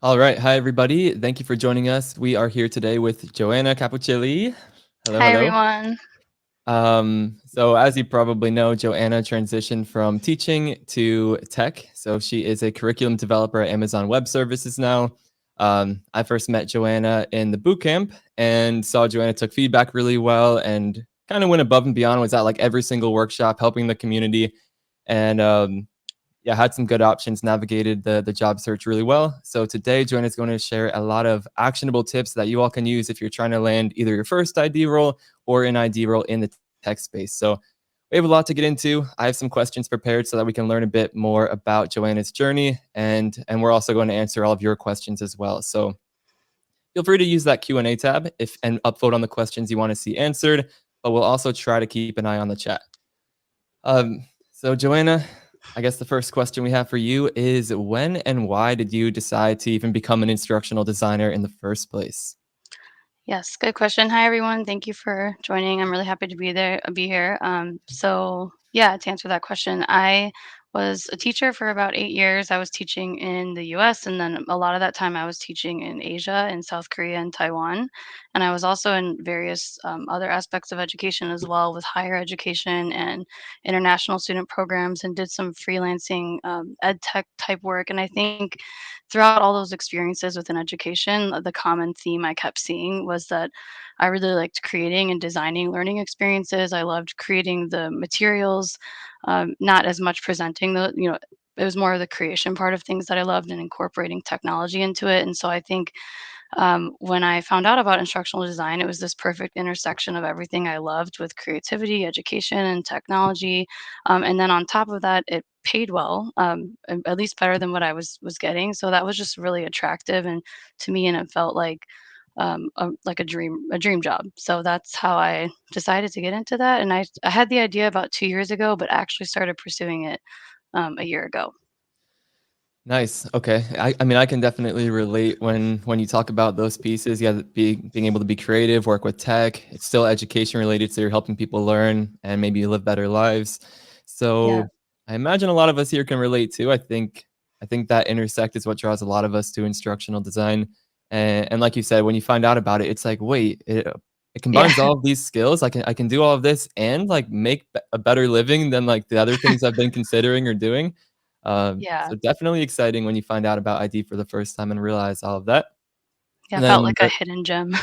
All right. Hi, everybody. Thank you for joining us. We are here today with Joanna Cappuccilli. Hello, Hi, hello. everyone. So, as you probably know, Joanna transitioned from teaching to tech. So, she is a curriculum developer at Amazon Web Services now. I first met Joanna in the boot camp and saw Joanna took feedback really well and kind of went above and beyond, was at like every single workshop, helping the community. And yeah, had some good options, navigated the job search really well. So today, Joanna is going to share a lot of actionable tips that you all can use if you're trying to land either your first ID role or an ID role in the tech space. So we have a lot to get into. I have some questions prepared so that we can learn a bit more about Joanna's journey, and we're also going to answer all of your questions as well. So feel free to use that Q&A tab if and upvote on the questions you want to see answered, but we'll also try to keep an eye on the chat. So Joanna, I guess the first question we have for you is when and why did you decide to even become an instructional designer in the first place? Yes, good question. Hi, everyone. Thank you for joining. I'm really happy to be here. Yeah, to answer that question, I was a teacher for about 8 years. I was teaching in the U.S. and then a lot of that time I was teaching in Asia, in South Korea and Taiwan, and I was also in various other aspects of education as well, with higher education and international student programs, and did some freelancing ed tech type work. And I think throughout all those experiences within education, the common theme I kept seeing was that I really liked creating and designing learning experiences. I loved creating the materials, not as much presenting it was more of the creation part of things that I loved and incorporating technology into it. And so I think when I found out about instructional design, it was this perfect intersection of everything I loved with creativity, education, and technology. And then on top of that, it paid well, at least better than what I was getting. So that was just really attractive and to me, and it felt like a dream job. So that's how I decided to get into that. And I had the idea about 2 years ago, but actually started pursuing it a year ago. Nice. Okay. I mean, I can definitely relate when you talk about those pieces. Yeah, being able to be creative, work with tech. It's still education related, so you're helping people learn and maybe live better lives. Yeah. So I imagine a lot of us here can relate too. I think that intersect is what draws a lot of us to instructional design. And like you said, when you find out about it, it's like, wait, it Yeah. combines all of these skills. I can do all of this and like make a better living than like the other things I've been considering or doing. Yeah. So definitely exciting when you find out about ID for the first time and realize all of that. Yeah. And Felt then like a hidden gem.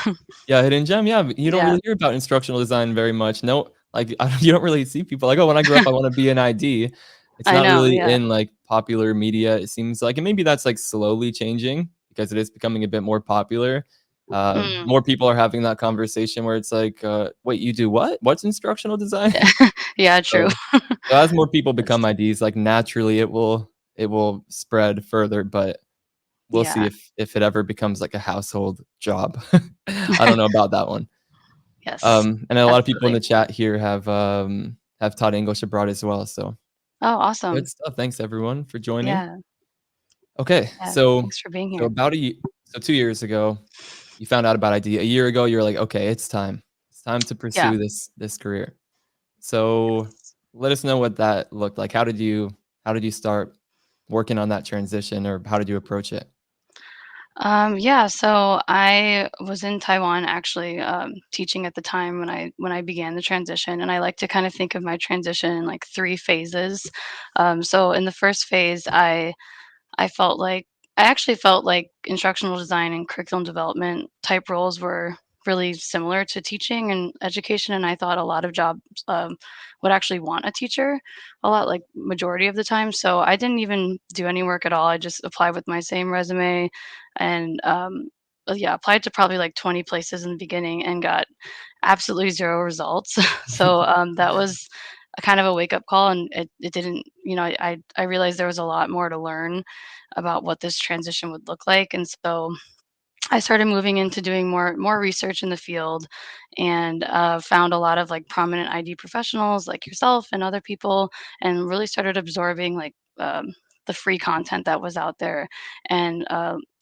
yeah, hidden gem. Yeah, but you don't Yeah. really hear about instructional design very much. No, like you don't really see people like, oh, when I grow up, I want to be an ID. It's I not know. really Yeah. in like popular media. It seems like, and maybe that's like slowly changing because it is becoming a bit more popular. Mm. More people are having that conversation where it's like, wait, you do what? What's instructional design? Yeah. Yeah, true. So, so as more people That's become IDs, like naturally it will spread further, but we'll see yeah. if it ever becomes like a household job. I don't know about that one. Yes, And a lot of people in absolutely. the chat here have taught English abroad as well. So Oh, good awesome. stuff. Thanks everyone for joining. Yeah, Okay, yeah, so thanks for being so here. about a so 2 years ago, you found out about ID. A year ago, you were like, okay, it's time. It's time to Yeah. pursue this career. So Yes. let us know what that looked like. How did you start working on that transition, or how did you approach it? Yeah, so I was in Taiwan actually, teaching at the time when I began the transition, and I like to kind of think of my transition in like 3 phases. So in the first phase, I felt like I actually felt like instructional design and curriculum development type roles were really similar to teaching and education, and I thought a lot of jobs would actually want a teacher a lot, like majority of the time. So I didn't even do any work at all. I just applied with my same resume, and yeah, applied to probably like 20 places in the beginning and got absolutely zero results. So that was a kind of a wake up call, and it didn't, I realized there was a lot more to learn about what this transition would look like. And so I started moving into doing more research in the field, and found a lot of like prominent ID professionals like yourself and other people, and really started absorbing like the free content that was out there, and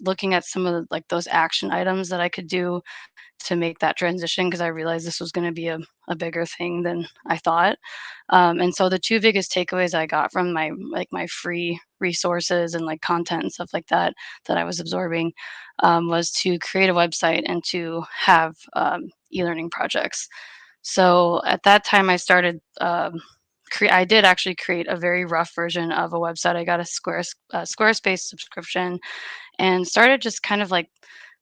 looking at some of like those action items that I could do to make that transition, because I realized this was going to be a bigger thing than I thought. And so the two biggest takeaways I got from my free resources and like content and stuff like that that I was absorbing, was to create a website and to have e-learning projects. So at that time, I started. I did actually create a very rough version of a website. I got a Squarespace subscription and started just kind of like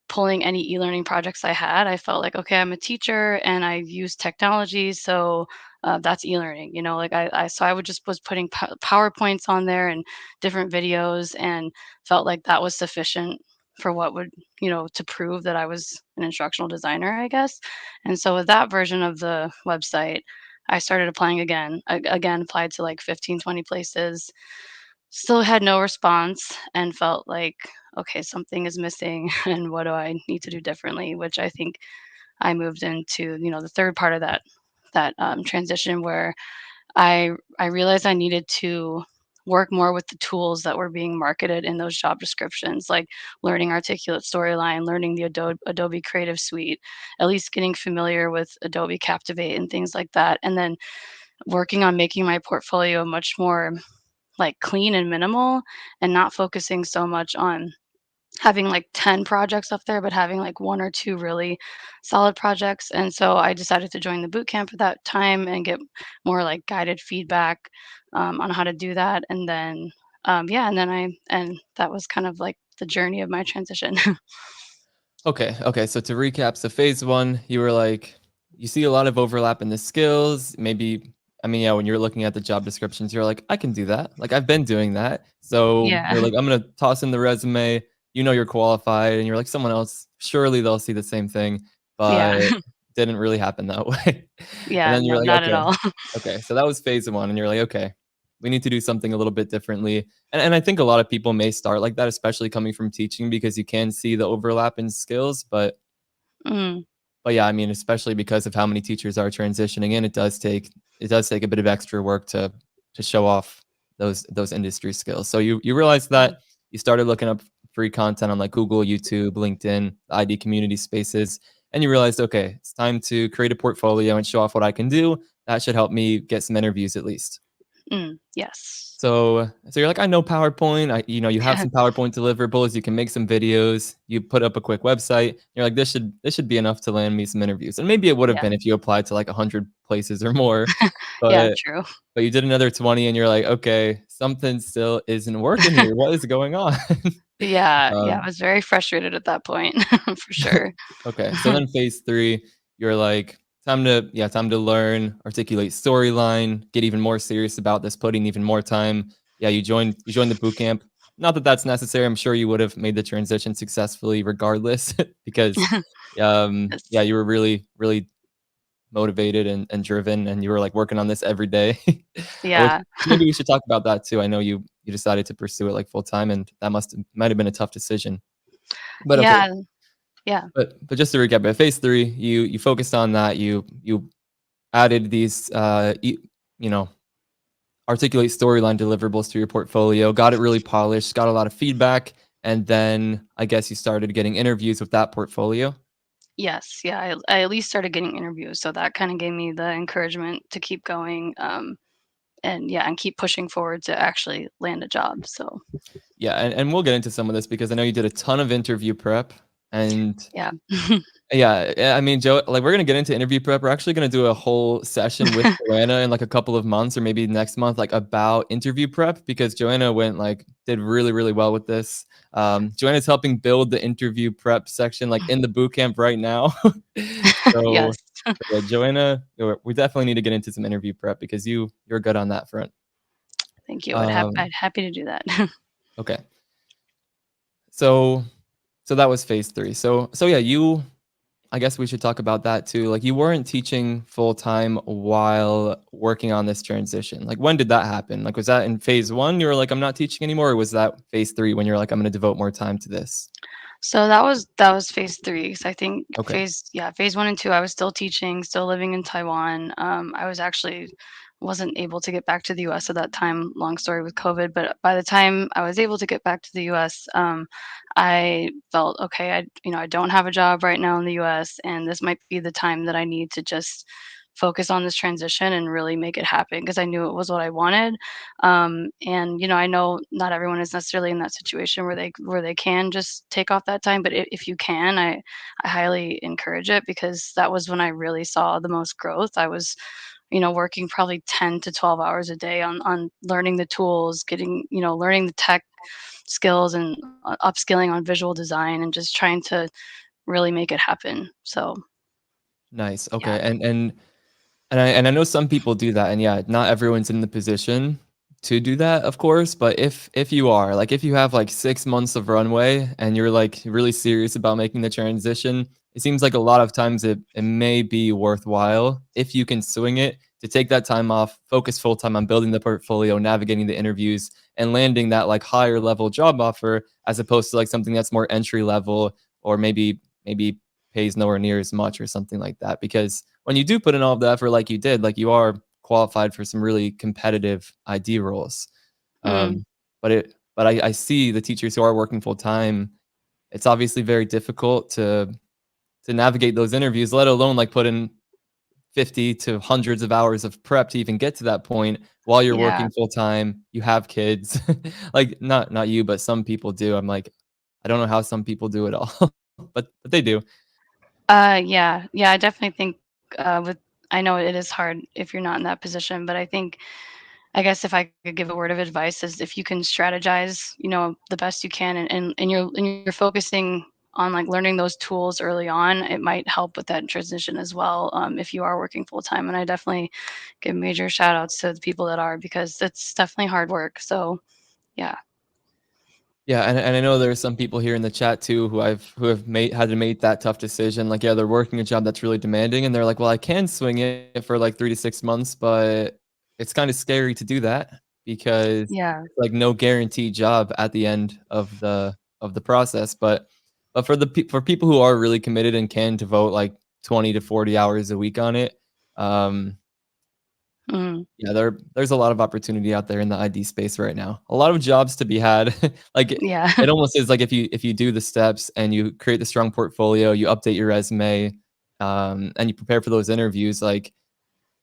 pulling any e-learning projects I had. I felt like, okay, I'm a teacher and I use technology, so that's e-learning. Like I would just was putting PowerPoints on there and different videos, and felt like that was sufficient for what would to prove that I was an instructional designer, I guess. And so with that version of the website, I started applying again. Again, applied to like 15, 20 places. Still had no response and felt like, okay, something is missing and what do I need to do differently? Which I think I moved into, the third part of that transition, where I realized I needed to work more with the tools that were being marketed in those job descriptions, like learning articulate storyline, learning the Adobe Creative Suite, at least getting familiar with Adobe Captivate and things like that, and then working on making my portfolio much more like clean and minimal, and not focusing so much on having like 10 projects up there, but having like one or two really solid projects. And so I decided to join the boot camp at that time and get more like guided feedback on how to do that. And then, yeah, and that was kind of like the journey of my transition. Okay, okay. So to recap, so phase one, you were like, you see a lot of overlap in the skills. Maybe, I mean, yeah, when you're looking at the job descriptions, you're like, I can do that. Like, I've been doing that. So Yeah. you're like, I'm gonna toss in the resume. You know, you're qualified, and you're like, someone else, surely they'll see the same thing, Yeah. but didn't really happen that way. And Yeah. then you're No, like, not at okay, all. okay. So that was phase one, and you're like, okay, we need to do something a little bit differently. And I think a lot of people may start like that, especially coming from teaching, because you can see the overlap in skills. Mm, But yeah, I mean, especially because of how many teachers are transitioning in, it does take a bit of extra work to show off those industry skills. So you realize mm, that you started looking up free content on like Google, YouTube, LinkedIn, ID community spaces, and you realized, okay, it's time to create a portfolio and show off what I can do. That should help me get some interviews at least. yes. So you're like, I know PowerPoint. You have some PowerPoint deliverables. You can make some videos. You put up a quick website. You're like, this should be enough to land me some interviews. And maybe it would have Yeah. been if you applied to like 100 places or more, Yeah. but True. but you did another 20, and you're like, okay, something still isn't working here. What is going on? Yeah. Yeah. I um, was very frustrated at that point for sure. Okay, so then phase 3, you're like, time to learn, articulate storyline, get even more serious about this, put in even more time. Yeah, you joined the boot camp. Not that that's necessary. I'm sure you would have made the transition successfully regardless, because yeah, Yes. you were really really motivated and driven, and you were like working on this every day. Which Yeah. maybe we should talk about that too. I know you decided to pursue it like full time, and that might have been a tough decision. But okay, Yeah. Yeah. but just to recap, at phase 3, you focused on that. You added these, you know, articulate storyline deliverables to your portfolio, got it really polished, got a lot of feedback, and then I guess you started getting interviews with that portfolio. Yes, yeah, I at least started getting interviews, so that kinda gave me the encouragement to keep going, and yeah, and keep pushing forward to actually land a job, so Yeah, and we'll get into some of this because I know you did a ton of interview prep, and yeah. yeah, I mean, Joe, like, we're gonna get into interview prep. We're actually gonna do a whole session with Joanna in, like, a couple of months or maybe next month, like, about interview prep, because Joanna did really, really well with this. Joanna's helping build the interview prep section, like, in the boot camp right now. So, Yes. yeah, Joanna, we definitely need to get into some interview prep because you're good on that front. Thank you, Um, I'd happy to do that. okay. So that was phase 3. So yeah, I guess we should talk about that too. Like, you weren't teaching full time while working on this transition. Like, when did that happen? Like, was that in phase 1? You were like, I'm not teaching anymore, or was that phase 3 when you're like, I'm going to devote more time to this? So that was phase 3. So I think Okay. phase 1 and 2, I was still teaching, still living in Taiwan. I was actually wasn't able to get back to the US at that time. Long story with COVID, but by the time I was able to get back to the US, I felt okay. I don't have a job right now in the US, and this might be the time that I need to just focus on this transition and really make it happen because I knew it was what I wanted. And I know not everyone is necessarily in that situation where they can just take off that time, but if you can, I highly encourage it because that was when I really saw the most growth. I was working probably 10 to 12 hours a day on learning the tools, getting, learning the tech skills and upskilling on visual design and just trying to really make it happen. So, Nice. yeah. Okay. And I know some people do that, and yeah, not everyone's in the position to do that, of course. But if you are, like, if you have like 6 months of runway and you're like really serious about making the transition, it seems like a lot of times it may be worthwhile if you can swing it to take that time off, focus full time on building the portfolio, navigating the interviews, and landing that like higher level job offer as opposed to like something that's more entry level or maybe pays nowhere near as much or something like that. Because when you do put in all of the effort like you did, like you are qualified for some really competitive ID roles. Mm, But I see the teachers who are working full time. It's obviously very difficult to navigate those interviews, let alone like put in 50 to hundreds of hours of prep to even get to that point while you're yeah. working full time. You have kids, like not you, but some people do. I'm like, I don't know how some people do it all, but they do. Yeah. Yeah, I definitely think, with I know it is hard if you're not in that position, but I guess if I could give a word of advice is if you can strategize, the best you can and you're focusing on like learning those tools early on, it might help with that transition as well. If you are working full time. And I definitely give major shout outs to the people that are because it's definitely hard work. So yeah. Yeah, and I know there are some people here in the chat too who have made had to make that tough decision. Like, yeah, they're working a job that's really demanding, and they're like, "Well, I can swing it for like 3 to 6 months, but it's kind of scary to do that because Yeah. it's like no guaranteed job at the end of the process." But for for people who are really committed and can devote like 20 to 40 hours a week on it, um, Mm, yeah, there's a lot of opportunity out there in the ID space right now. A lot of jobs to be had. Like, yeah. it almost is like if you do the steps and you create the strong portfolio, you update your resume, and you prepare for those interviews, like,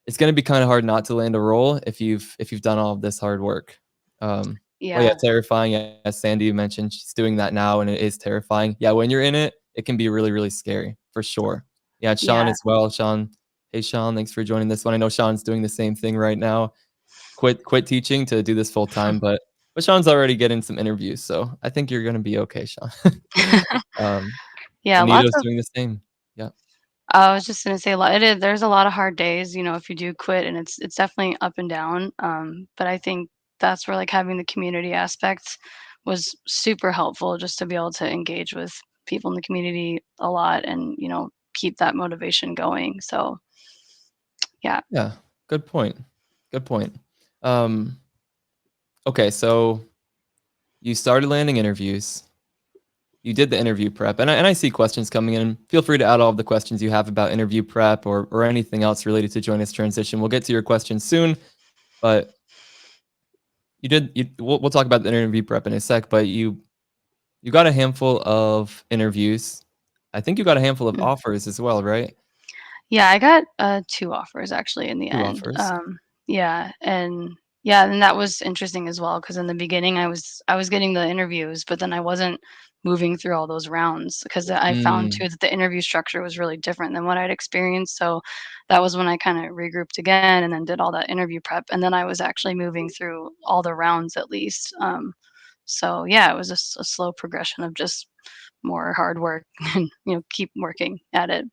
it's gonna be kinda hard not to land a role if you've done all of this hard work. But yeah, Yeah. terrifying, as Sandy mentioned, she's doing that now, and it is terrifying. Yeah, when you're in it, it can be really, really scary, for sure. Yeah, and Sean Yeah. as well. Sean, hey, Sean, thanks for joining this one. I know Sean's doing the same thing right now. Quit teaching to do this full time, but Sean's already getting some interviews, so I think you're gonna be okay, Sean. Um, Yeah. Lots Anita's of doing the same. Yeah. I was just gonna say there's a lot of hard days, if you do quit and it's definitely up and down. But I think that's where like having the community aspect was super helpful just to be able to engage with people in the community a lot and, keep that motivation going. So yeah. Yeah, good point. Good point. Um, okay, so you started landing interviews. You did the interview prep, and I see questions coming in. Feel free to add all of the questions you have about interview prep or anything else related to join us transition. We'll get to your questions soon, but we'll talk about the interview prep in a sec, but you got a handful of interviews. I think you got a handful of Mm. offers as well, right? Yeah, I got, 2 offers actually in the 2 end. offers. Yeah, and yeah, and that was interesting as well because in the beginning, I was getting the interviews, but then I wasn't moving through all those rounds because I found Mm, too that the interview structure was really different than what I'd experienced, so that was when I kinda regrouped again and then did all that interview prep, and then I was actually moving through all the rounds at least. So yeah, it was just a slow progression of just more hard work and, keep working at it.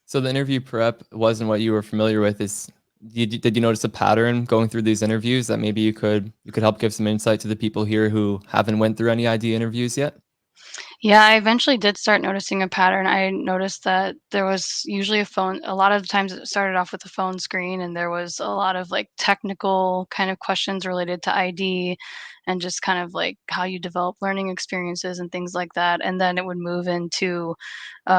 so the interview prep wasn't what you were familiar with. Did you notice a pattern going through these interviews that maybe you could help give some insight to the people here who haven't went through any ID interviews yet? Yeah, I eventually did start noticing a pattern. I noticed that there was usually a lot of times it started off with a phone screen and there was a lot of like technical kind of questions related to ID. and just kind of like how you develop learning experiences and things like that. And then it would move into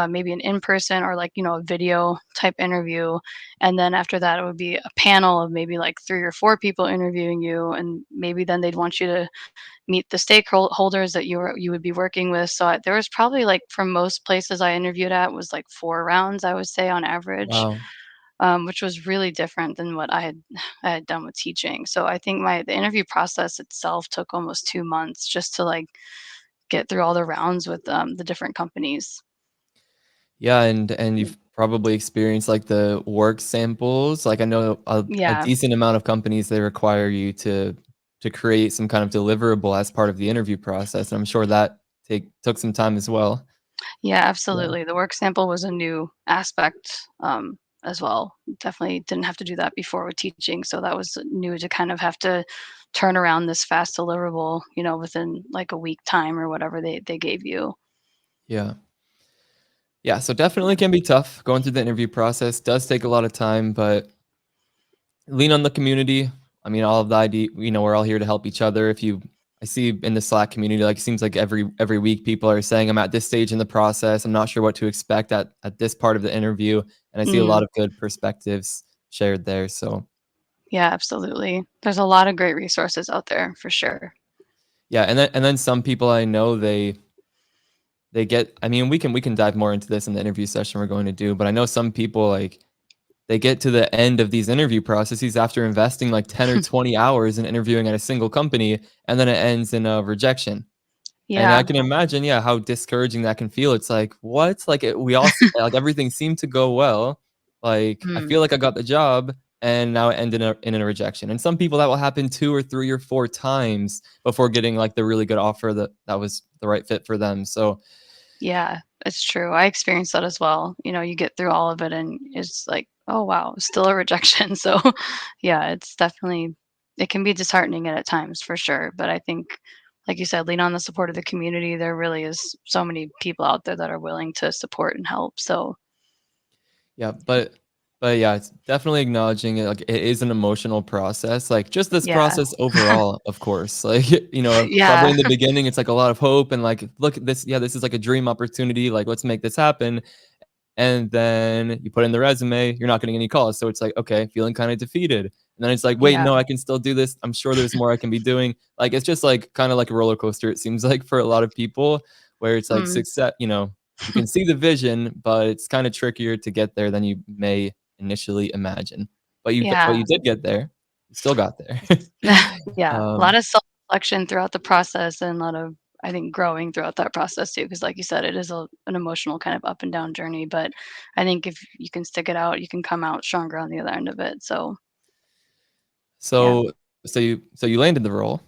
maybe an in-person or like, a video type interview. And then after that, it would be a panel of maybe like 3 or 4 people interviewing you. And maybe then they'd want you to meet the stakeholders that you would be working with. So there was probably like from most places I interviewed at was like 4 rounds, I would say on average, Wow. which was really different than what I had done with teaching. So I think the interview process itself took almost 2 months just to like get through all the rounds with the different companies. Yeah, and you've probably experienced, like, the work samples. Like, I know a Yeah. decent amount of companies, they require you to create some kind of deliverable as part of the interview process, and I'm sure that took some time as well. Yeah, Yeah. absolutely. The work sample was a new aspect, as well. Definitely didn't have to do that before with teaching, so that was new to kind of have to turn around this fast deliverable, within like a week time or whatever they gave you. Yeah. Yeah, so definitely Yeah. can be tough. Going through the interview process does take a lot of time, but lean on the community. I mean, all of the ID, we're all here to help each other. I see in the Slack community, like, it seems like every week people are saying, "I'm at this stage in the process. I'm not sure what to expect at this part of the interview," and I see a lot Mhm. of good perspectives shared there. So Yeah, absolutely. There's a lot of great resources out there for sure. yeah, and then some people I know they get. I mean, we can dive more into this in the interview session we're going to do, but I know some people like they get to the end of these interview processes after investing like 10 or 20 hours in interviewing at a single company, and then it ends in a rejection. And I Yeah. can imagine, yeah, how discouraging that can feel. It's like, "What?" Like, like, everything seemed to go well. Like, I Mm. feel like I got the job, and now it ended up in a rejection. And some people, that will happen 2 or 3 or 4 times before getting, like, the really good offer that was the right fit for them. So, Yeah, it's true. I experienced that as well. You get through all of it and it's like, "Oh, wow, still a rejection." So, yeah, it can be disheartening at times for sure, but I think, like you said, lean on the support of the community. There really is so many people out there that are willing to support and help. So, yeah, but yeah, it's definitely acknowledging it, like, it is an emotional process, like, just this yeah. process overall, of course, like, probably Yeah. in the beginning, it's, like, a lot of hope and, like, "Look at this, yeah, this is, like, a dream opportunity, like, let's make this happen," and then you put in the resume, you're not getting any calls, so it's like, "Okay," feeling kinda defeated, and then it's like, "Wait, Yeah. no, I can still do this, I'm sure there's more I can be doing," like, it's just, like, kinda like a roller coaster, it seems like for a lot of people, where it's like Mm. success. You can see the vision, but it's kinda trickier to get there than you may initially imagine, but Yeah. you did get there, you still got there. Yeah, a lot Um of self-reflection throughout the process and a lot of, I think, growing throughout that process too. Because, like you said, it is an emotional kind of up and down journey, but I think if you can stick it out, you can come out stronger on the other end of it, so, yeah. so so you landed the role.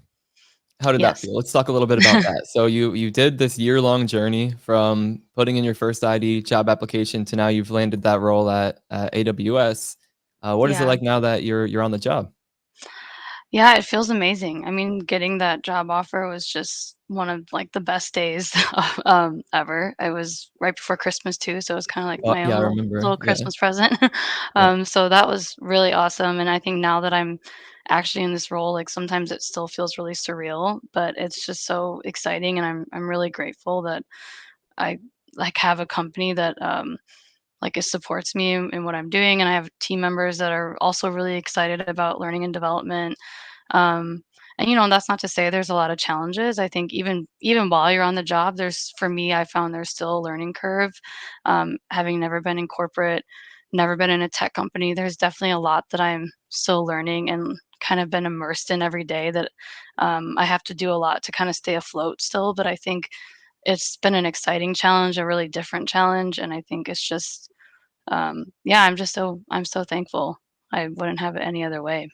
How did that Yes. feel? Let's talk a little bit about that. So you did this year-long journey from putting in your first ID job application to now you've landed that role at AWS. What is it Yeah. like now that you're on the job? Yeah, it feels amazing. I mean, getting that job offer was just one of, like, the best days, ever. It was right before Christmas too, so it was kinda like my Yeah, own I little remember. Yeah, Christmas present. yeah. So that was really awesome, and I think now that I'm actually in this role, like, sometimes it still feels really surreal, but it's just so exciting, and I'm really grateful that I, like, have a company that, like, it supports me in what I'm doing, and I have team members that are also really excited about learning and development. um, and that's not to say there's a lot of challenges. I think even while you're on the job, for me, I found there's still a learning curve. Having never been in corporate, never been in a tech company, there's definitely a lot that I'm still learning and kind of been immersed in every day that I have to do a lot to kind of stay afloat still. But I think it's been an exciting challenge, a really different challenge, and I think it's just yeah, I'm so thankful. I wouldn't have it any other way.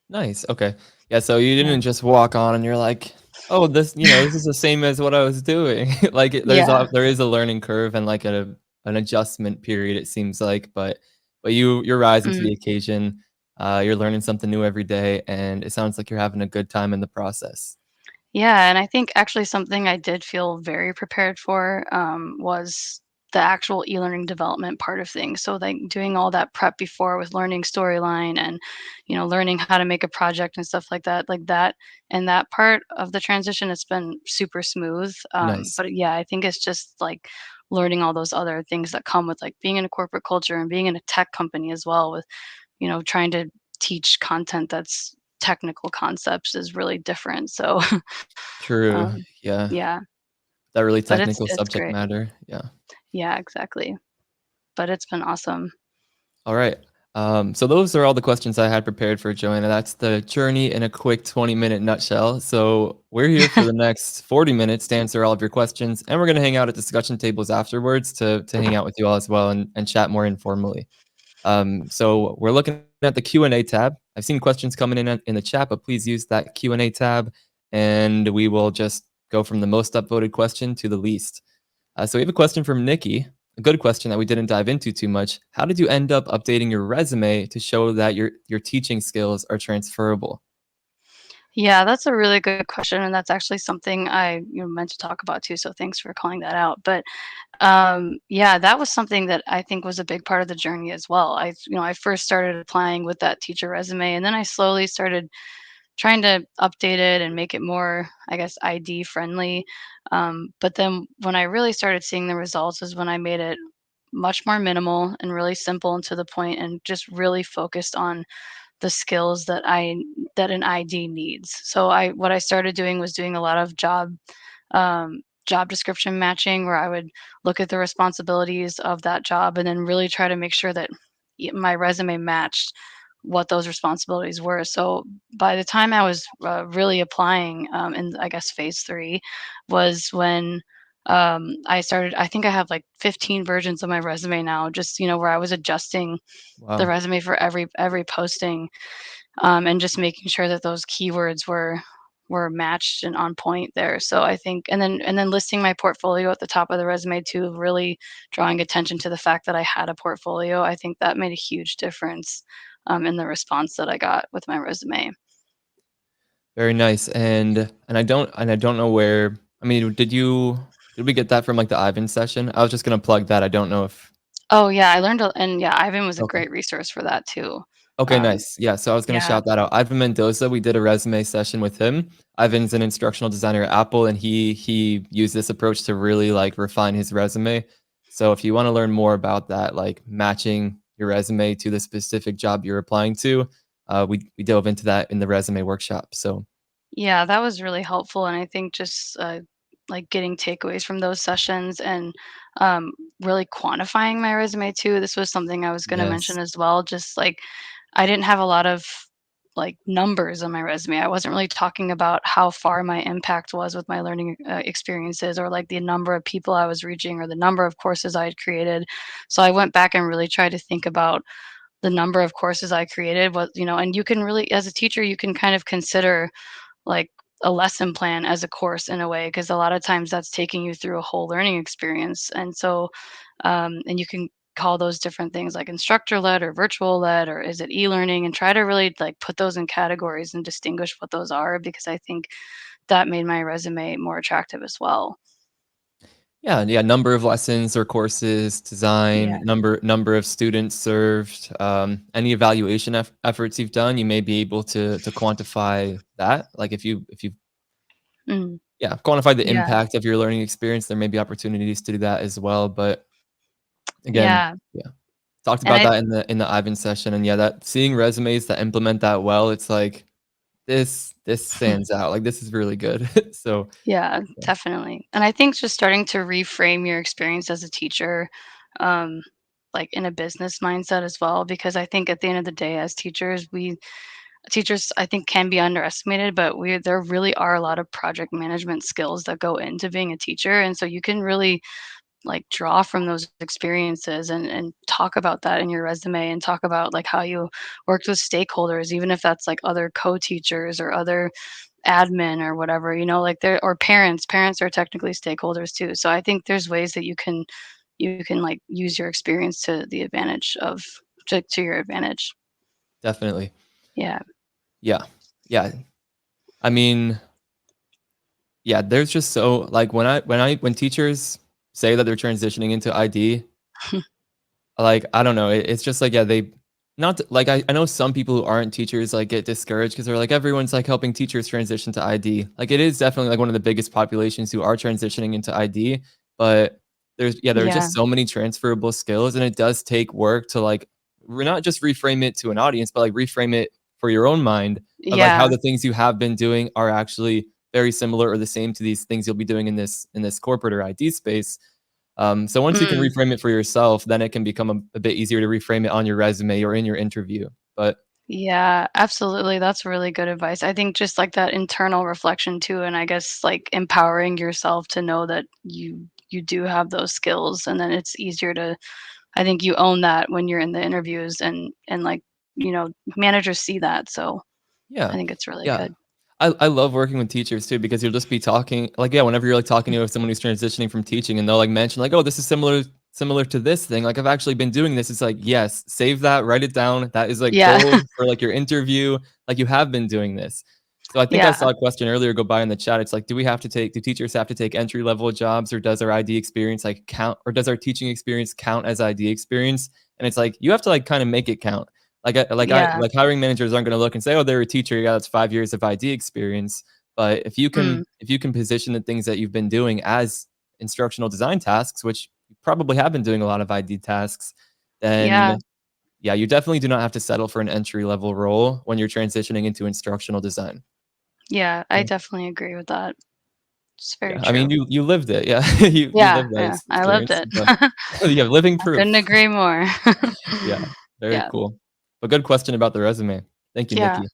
Nice, okay. Yeah, so you Yeah. didn't just walk on and you're like, "Oh, this is the same as what I was doing." Like, Yeah. there is a learning curve and, like, an adjustment period, it seems like, but you're rising to Mm. the occasion, you're learning something new every day, and it sounds like you're having a good time in the process. Yeah, and I think actually something I did feel very prepared for, was the actual e-learning development part of things. So like doing all that prep before with learning storyline and, learning how to make a project and stuff like that. And that part of the transition has been super smooth. Nice. But yeah, I think it's just like learning all those other things that come with like being in a corporate culture and being in a tech company as well with, trying to teach content that's technical concepts is really different. So, True. um, Yeah. yeah, That really but it's technical it's subject great. matter. Yeah. Yeah, exactly. But it's been awesome. All right. So those are all the questions I had prepared for Joanna. That's the journey in a quick 20-minute nutshell. So we're here for the next 40 minutes to answer all of your questions, and we're going to hang out at discussion tables afterwards to hang out with you all as well and chat more informally. So we're looking at the Q&A tab. I've seen questions coming in the chat, but please use that Q&A tab, and we will just go from the most upvoted question to the least. So we have a question from Nikki, a good question that we didn't dive into too much. How did you end up updating your resume to show that your teaching skills are transferable? Yeah, that's a really good question, and that's actually something I meant to talk about too. So thanks for calling that out. But yeah, that was something that I think was a big part of the journey as well. I first started applying with that teacher resume, and then I slowly started trying to update it and make it more, I guess, ID friendly. But then when I really started seeing the results is when I made it much more minimal and really simple and to the point, and just really focused on the skills that an ID needs. So what I started doing was doing a lot of job description matching, where I would look at the responsibilities of that job and then really try to make sure that my resume matched what those responsibilities were. So by the time I was really applying, in I guess phase three, was when I started. I think I have like 15 versions of my resume now, just where I was adjusting the Wow. resume for every posting, and just making sure that those keywords were matched and on point there. So I think, and then listing my portfolio at the top of the resume too, really drawing attention to the fact that I had a portfolio. I think that made a huge difference, in the response that I got with my resume. Very nice. And I don't know where. I mean, did we get that from like the Ivan session? I was just gonna plug that. I don't know if. Oh yeah, I learned, and yeah, Ivan was a Okay. great resource for that too. Okay, Um, nice. Yeah, so I was gonna yeah, shout that out. Ivan Mendoza, we did a resume session with him. Ivan's an instructional designer at Apple, and he used this approach to really like refine his resume. So if you want to learn more about that, like matching your resume to the specific job you're applying to, we dove into that in the resume workshop. So yeah, that was really helpful, and I think just like getting takeaways from those sessions and um, really quantifying my resume too. This was something I was going to mention yes, as well. Just like I didn't have a lot of like numbers on my resume. I wasn't really talking about how far my impact was with my learning experiences, or like the number of people I was reaching, or the number of courses I had created. So I went back and really tried to think about the number of courses I created. And you can really, as a teacher, you can kind of consider like a lesson plan as a course in a way, because a lot of times that's taking you through a whole learning experience. And so and you can call those different things like instructor led or virtual led, or is it e-learning, and try to really like put those in categories and distinguish what those are, because I think that made my resume more attractive as well. yeah, yeah. Number of lessons or courses, Yeah. design, number of students served, any evaluation efforts you've done, you may be able to quantify that. Like if you Mm. yeah, quantify the Yeah. impact of your learning experience. There may be opportunities to do that as well, but again, Yeah. yeah, talked And about I that in the Ivan session, and yeah, that seeing resumes that implement that well, it's like this stands out. Like this is really good. So Yeah, yeah, definitely. And I think just starting to reframe your experience as a teacher, um, like in a business mindset as well, because I think at the end of the day, as teachers, I think, can be underestimated, but there really are a lot of project management skills that go into being a teacher, and so you can really like draw from those experiences and talk about that in your resume, and talk about like how you worked with stakeholders, even if that's like other co-teachers or other admin or whatever, like there, or parents are technically stakeholders too. So I think there's ways that you can like use your experience to your advantage. definitely. Yeah. Yeah. Yeah. I mean, yeah, there's just so like when teachers say that they're transitioning into ID, like, I don't know, it's just like, yeah, they not t like, I know some people who aren't teachers, like, get discouraged because 'cause they're like, "Everyone's, like, helping teachers transition to ID." Like, it is definitely, like, one of the biggest populations who are transitioning into ID, but there are Yeah. just so many transferable skills, and it does take work to, like, not just reframe it to an audience, but, like, reframe it for your own mind of, like, how Yeah. the things you have been doing are actually very similar or the same to these things you'll be doing in this corporate or ID space. So once you can Mm. reframe it for yourself, then it can become a bit easier to reframe it on your resume or in your interview. But Yeah, absolutely. That's really good advice. I think just like that internal reflection too, and I guess like empowering yourself to know that you do have those skills, and then it's easier to, I think you own that when you're in the interviews, and like, managers see that. So I yeah, think it's really yeah. good. I love working with teachers too because you'll just be talking like, yeah, whenever you're, like, talking to someone who's transitioning from teaching and they'll, like, mention, like, "Oh, this is similar to this thing, like, I've actually been doing this." It's like, yes, save that, write it down. That is, like, Yeah. gold for, like, your interview, like, you have been doing this. So I think I Yeah. saw a question earlier go by in the chat. It's like, do teachers have to take entry-level jobs, or does our ID experience, like, count or does our teaching experience count as ID experience? And it's like, you have to, like, kinda make it count. Yeah. Like, hiring managers aren't gonna look and say, "Oh, they're a teacher, yeah, that's 5 years of ID experience." But Mm. if you can position the things that you've been doing as instructional design tasks, which you probably have been doing a lot of ID tasks, Yeah. then, yeah, you definitely do not have to settle for an entry level role when you're transitioning into instructional design. Yeah. I Yeah, definitely agree with that. It's very yeah, I mean, true. you lived it, yeah. You Yeah. lived that Yeah. I loved experience, it. but yeah, living I couldn't proof. agree more. Yeah, very Yeah. cool. But good question about the resume. Thank you, Yeah. Nikki.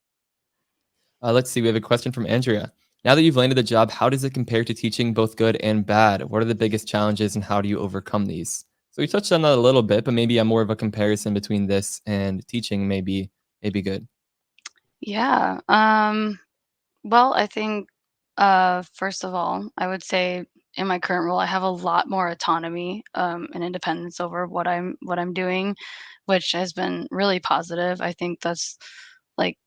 Let's see. We have a question from Andrea. Now that you've landed the job, how does it compare to teaching both good and bad? What are the biggest challenges and how do you overcome these? So we touched on that a little bit, but maybe a more of a comparison between this and teaching maybe good. Yeah. Well, I think, first of all, I would say in my current role, I have a lot more autonomy, and independence over what I'm doing, which has been really positive. I think that's like,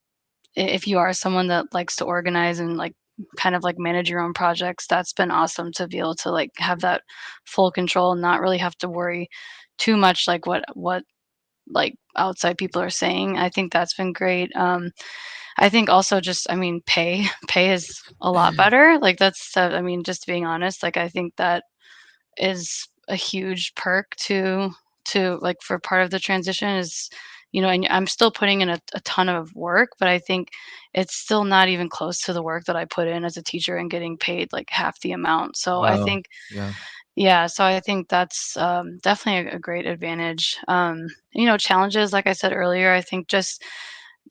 if you are someone that likes to organize and like kind of like manage your own projects, that's been awesome to be able to like have that full control and not really have to worry too much like what like outside people are saying. I think that's been great. I think also just, I mean, pay is a lot better. Like that's, I mean, just being honest, like I think that is a huge perk to like for part of the transition is, and I'm still putting in a ton of work, but I think it's still not even close to the work that I put in as a teacher and getting paid like half the amount. So I Wow. think, Yeah. yeah, so I think that's definitely a great advantage. Challenges, like I said earlier, I think just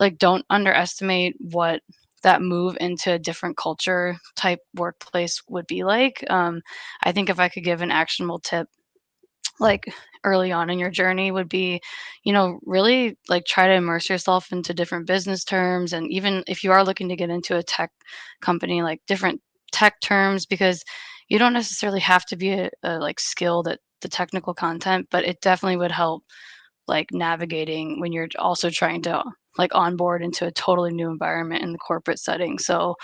like don't underestimate what that move into a different culture type workplace would be like. I think if I could give an actionable tip, like early on in your journey, would be, really like try to immerse yourself into different business terms. And even if you are looking to get into a tech company, like different tech terms, because you don't necessarily have to be like skilled at the technical content, but it definitely would help like navigating when you're also trying to like onboard into a totally new environment in the corporate setting. So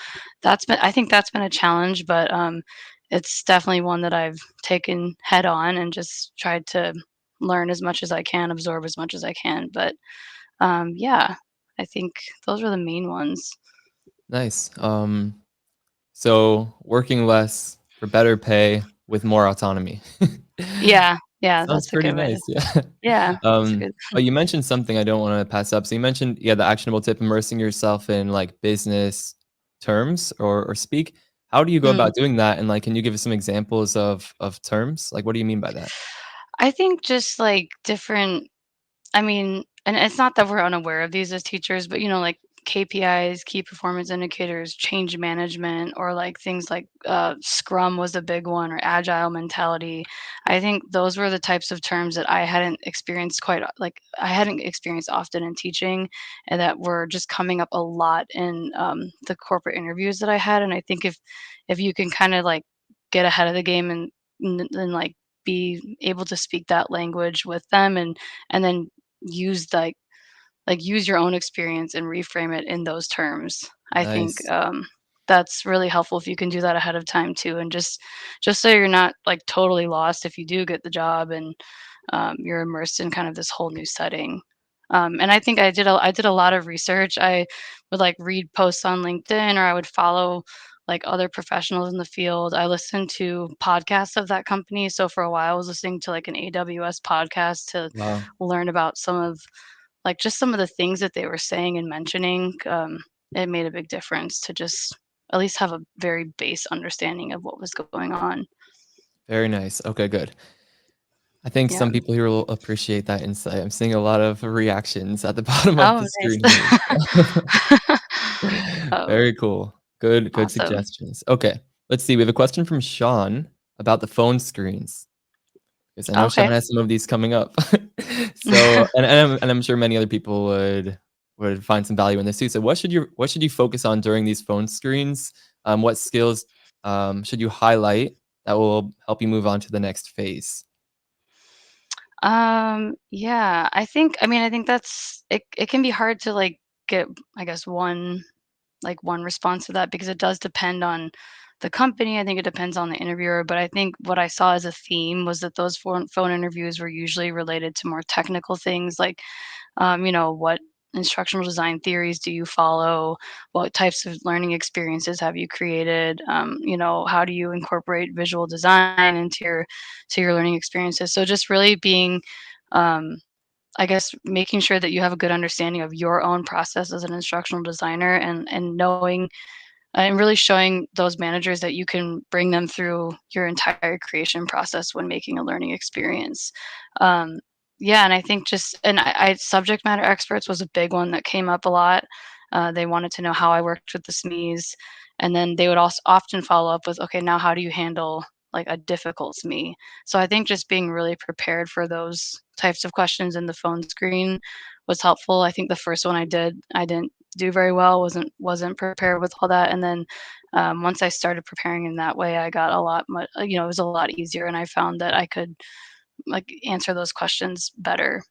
I think that's been a challenge, but it's definitely one that I've taken head on and just tried to learn as much as I can, absorb as much as I can. But yeah, I think those are the main ones. Nice. So working less for better pay with more autonomy. Yeah, yeah, Sounds that's a pretty good way to. nice, yeah. Yeah, that's good. But you mentioned something I don't wanna pass up. So you mentioned, yeah, the actionable tip, immersing yourself in, like, business terms or speak. How do you go Mm. about doing that? And, like, can you give us some examples of terms? Like, what do you mean by that? I think just like different, I mean, and it's not that we're unaware of these as teachers, but like KPIs, key performance indicators, change management, or like things like Scrum was a big one, or agile mentality. I think those were the types of terms that I hadn't experienced like I hadn't experienced often in teaching, and that were just coming up a lot in the corporate interviews that I had. And I think if you can kind of like get ahead of the game and like be able to speak that language with them and then use use your own experience and reframe it in those terms. I think Nice. that's really helpful if you can do that ahead of time too, and just so you're not like totally lost if you do get the job and you're immersed in kind of this whole new setting. And I think I did a lot of research. I would like read posts on LinkedIn, or I would follow like other professionals in the field. I listened to podcasts of that company. So for a while, I was listening to like an AWS podcast to Wow. learn about some of like just some of the things that they were saying and mentioning. It made a big difference to just at least have a very base understanding of what was going on. Very nice. Okay, good. I think Yeah. some people here will appreciate that insight. I'm seeing a lot of reactions at the bottom of Oh, the nice. screen here. Oh, Very cool. Good awesome. suggestions. Okay, let's see. We have a question from Sean about the phone screens, because I know Okay. Sean has some of these coming up. So, and I'm sure many other people would find some value in this too. So, what should you focus on during these phone screens? What skills should you highlight that will help you move on to the next phase? Yeah, I think that's it can be hard to like get, I guess, one response to that because it does depend on the company. I think it depends on the interviewer, but I think what I saw as a theme was that those phone interviews were usually related to more technical things like what instructional design theories do you follow? What types of learning experiences have you created? How do you incorporate visual design into your learning experiences? So just really being, um, I guess, making sure that you have a good understanding of your own process as an instructional designer, and knowing and really showing those managers that you can bring them through your entire creation process when making a learning experience. Um, yeah, and I think I subject matter experts was a big one that came up a lot. They wanted to know how I worked with the SMEs, and then they would also often follow up with, okay, now how do you handle like a difficult SME? So I think just being really prepared for those types of questions in the phone screen was helpful. I think the first one I didn't do very well, wasn't prepared with all that, and then, once I started preparing in that way, I got a lot it was a lot easier, and I found that I could, like, answer those questions better.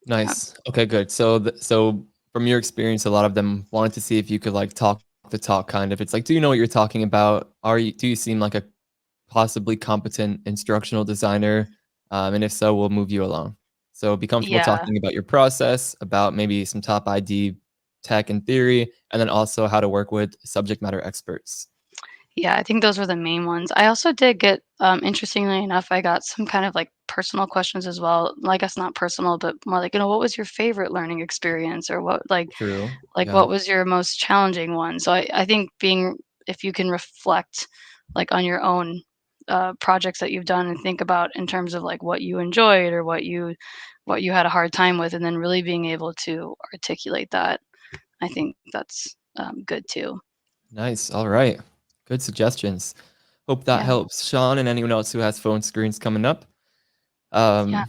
Yeah. Nice. Okay, good. So from your experience, a lot of them wanted to see if you could like talk the talk kind of. It's like, do you know what you're talking about? Do you seem like a possibly competent instructional designer? And if so, we'll move you along. So be comfortable Yeah. talking about your process, about maybe some top ID tech and theory, and then also how to work with subject matter experts. Yeah, I think those were the main ones. I also did get, interestingly enough, I got some kind of, like, personal questions as well. Well, I guess not personal, but more like, what was your favorite learning experience? Or what True. Yeah. what was your most challenging one? So I think being if you can reflect, like, on your own, projects that you've done and think about in terms of, like, what you enjoyed or what you had a hard time with, and then really being able to articulate that, I think that's, good too. Nice. All right. Good suggestions. Hope that Yeah. helps Sean and anyone else who has phone screens coming up. Yeah. Um,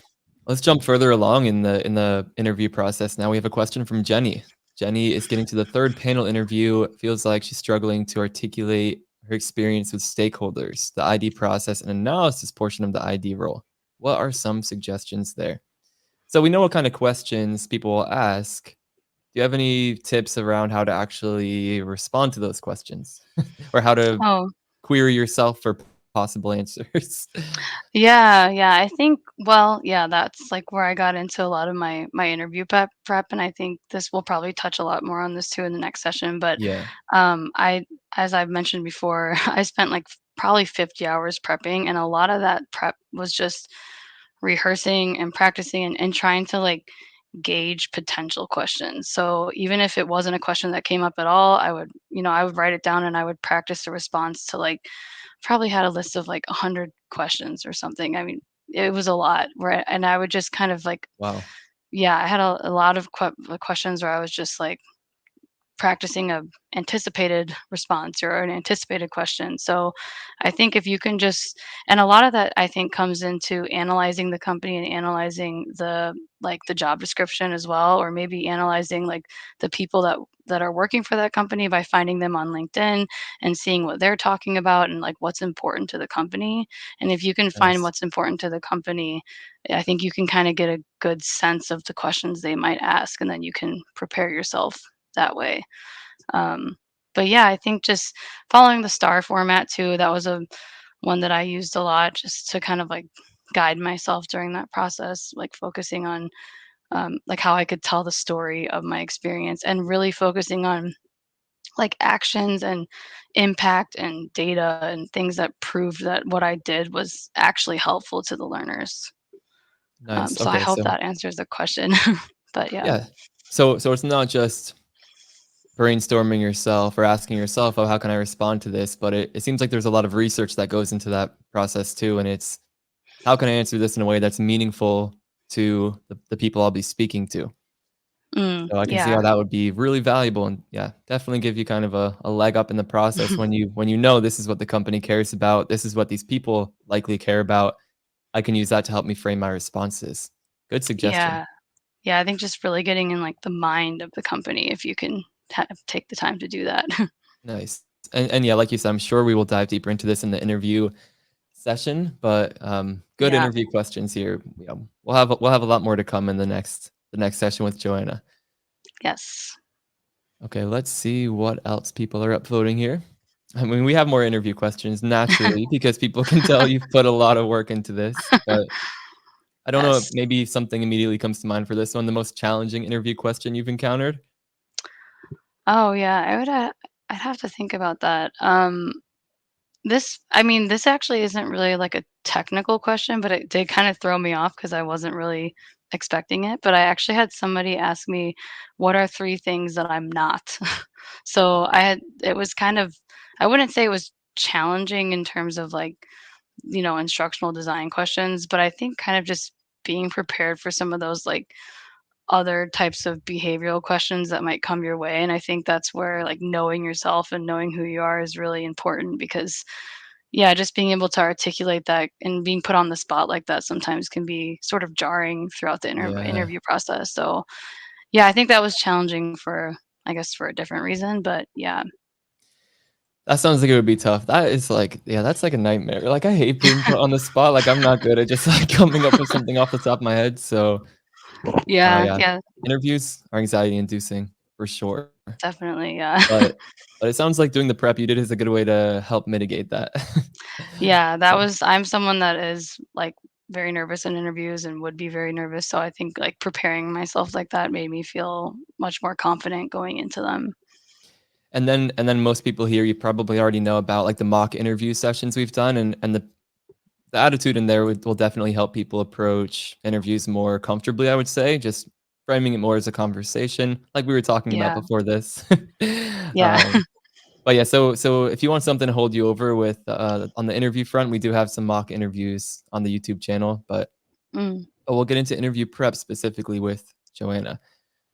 let's jump further along in the interview process. Now we have a question from Jenny. Jenny is getting to the third panel interview. Feels like she's struggling to articulate her experience with stakeholders, the ID process, and analysis portion of the ID role. What are some suggestions there? So we know what kind of questions people will ask. Do you have any tips around how to actually respond to those questions, or how to Oh. query yourself for possible answers? Yeah, yeah. I think well, yeah, that's like where I got into a lot of my interview prep, and I think this will probably touch a lot more on this too in the next session. But Yeah. I, as I've mentioned before, I spent like probably 50 hours prepping, and a lot of that prep was just rehearsing and practicing and trying to like gauge potential questions. So even if it wasn't a question that came up at all, I would write it down and I would practice the response to like probably had a list of like 100 questions or something. I mean, it was a lot, right? And I would just kind of like, Wow. yeah, I had a lot of questions where I was just like practicing a anticipated response or an anticipated question. So I think if you can just and a lot of that I think comes into analyzing the company and analyzing the job description as well, or maybe analyzing like the people that are working for that company by finding them on LinkedIn and seeing what they're talking about and like what's important to the company. And if you can find Nice. what's important to the company, I think you can kind of get a good sense of the questions they might ask, and then you can prepare yourself that way. But yeah, I think just following the star format too, that was a one that I used a lot just to kind of like guide myself during that process, like focusing on like how I could tell the story of my experience and really focusing on like actions and impact and data and things that proved that what I did was actually helpful to the learners. Nice. So I Okay, hope so that answers the question. But yeah. yeah. So it's not just brainstorming yourself or asking yourself, "Oh, how can I respond to this?" But it seems like there's a lot of research that goes into that process too, and it's, "How can I answer this in a way that's meaningful to the people I'll be speaking to?" So I can see Yeah. how that would be really valuable and, yeah, definitely give you kind of a leg up in the process when you know this is what the company cares about, this is what these people likely care about. I can use that to help me frame my responses. Good suggestion. Yeah. Yeah, I think just really getting in, like, the mind of the company if you can take the time to do that. Nice. And yeah, like you said, I'm sure we will dive deeper into this in the interview session, but, good Yeah. interview questions here. Yeah, we'll have a lot more to come in the next session with Joanna. Yes. Okay, let's see what else people are upvoting here. I mean, we have more interview questions naturally because people can tell you've put a lot of work into this, but I don't know if Yes. maybe something immediately comes to mind for this one, the most challenging interview question you've encountered? Oh, yeah, I'd have to think about that. I mean, this actually isn't really like a technical question, but it did kind of throw me off because I wasn't really expecting it. But I actually had somebody ask me, "What are 3 things that I'm not?" So it was kind of, I wouldn't say it was challenging in terms of like, instructional design questions, but I think kind of just being prepared for some of those like other types of behavioral questions that might come your way. And I think that's where like knowing yourself and knowing who you are is really important because yeah, just being able to articulate that and being put on the spot like that sometimes can be sort of jarring throughout the Yeah. interview process. So, yeah, I think that was challenging for, I guess, for a different reason. But yeah, That sounds like it would be tough. That is like yeah, that's like a nightmare. Like, I hate being put on the spot, like, I'm not good at just, like, coming up with something off the top of my head, so, yeah, yeah. yeah, Interviews are anxiety inducing for sure, definitely. Yeah. but it sounds like doing the prep you did is a good way to help mitigate that. Yeah, So I'm someone that is like very nervous in interviews and would be very nervous. So I think like preparing myself like that made me feel much more confident going into them. and then most people here, you probably already know about, like, the mock interview sessions we've done, and the attitude in there will definitely help people approach interviews more comfortably, I would say, just framing it more as a conversation, like we were talking about Yeah. before this. Yeah. Um, but yeah, so if you want something to hold you over with, on the interview front, we do have some mock interviews on the YouTube channel, Mm. but we'll get into interview prep specifically with Joanna.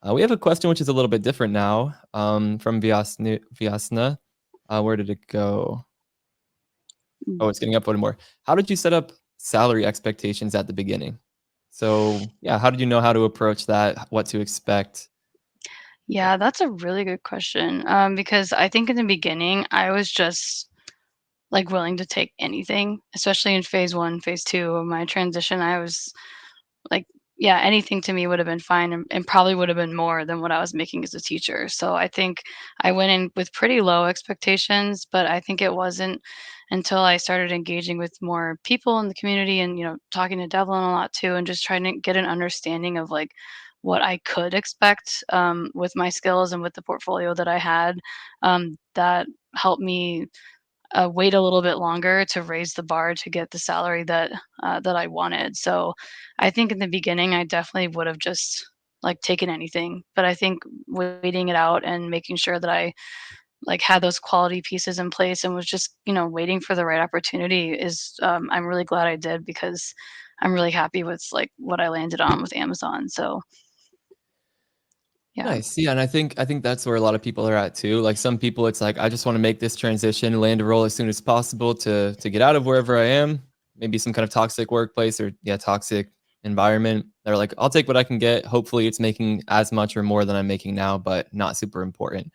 We have a question which is a little bit different now, from Vyasna. Where did it go? Mm. Oh, it's getting upvoted more. How did you set up salary expectations at the beginning? So, yeah, how did you know how to approach that, what to expect? Yeah, that's a really good question. Because I think in the beginning I was just like willing to take anything, especially in phase one, phase two of my transition. I was like, yeah, anything to me would have been fine and probably would have been more than what I was making as a teacher. So I think I went in with pretty low expectations, but I think it wasn't until I started engaging with more people in the community and, talking to Devlin a lot too, and just trying to get an understanding of like what I could expect with my skills and with the portfolio that I had. That helped me wait a little bit longer to raise the bar to get the salary that I wanted. So I think in the beginning, I definitely would have just like taken anything, but I think waiting it out and making sure that I like had those quality pieces in place and was just waiting for the right opportunity is I'm really glad I did because I'm really happy with like what I landed on with Amazon. So yeah, Nice. Yeah, and I think that's where a lot of people are at too. Like some people, it's like I just want to make this transition, land a role as soon as possible to get out of wherever I am, maybe some kind of toxic workplace or yeah, toxic environment. They're like, I'll take what I can get. Hopefully, it's making as much or more than I'm making now, but not super important.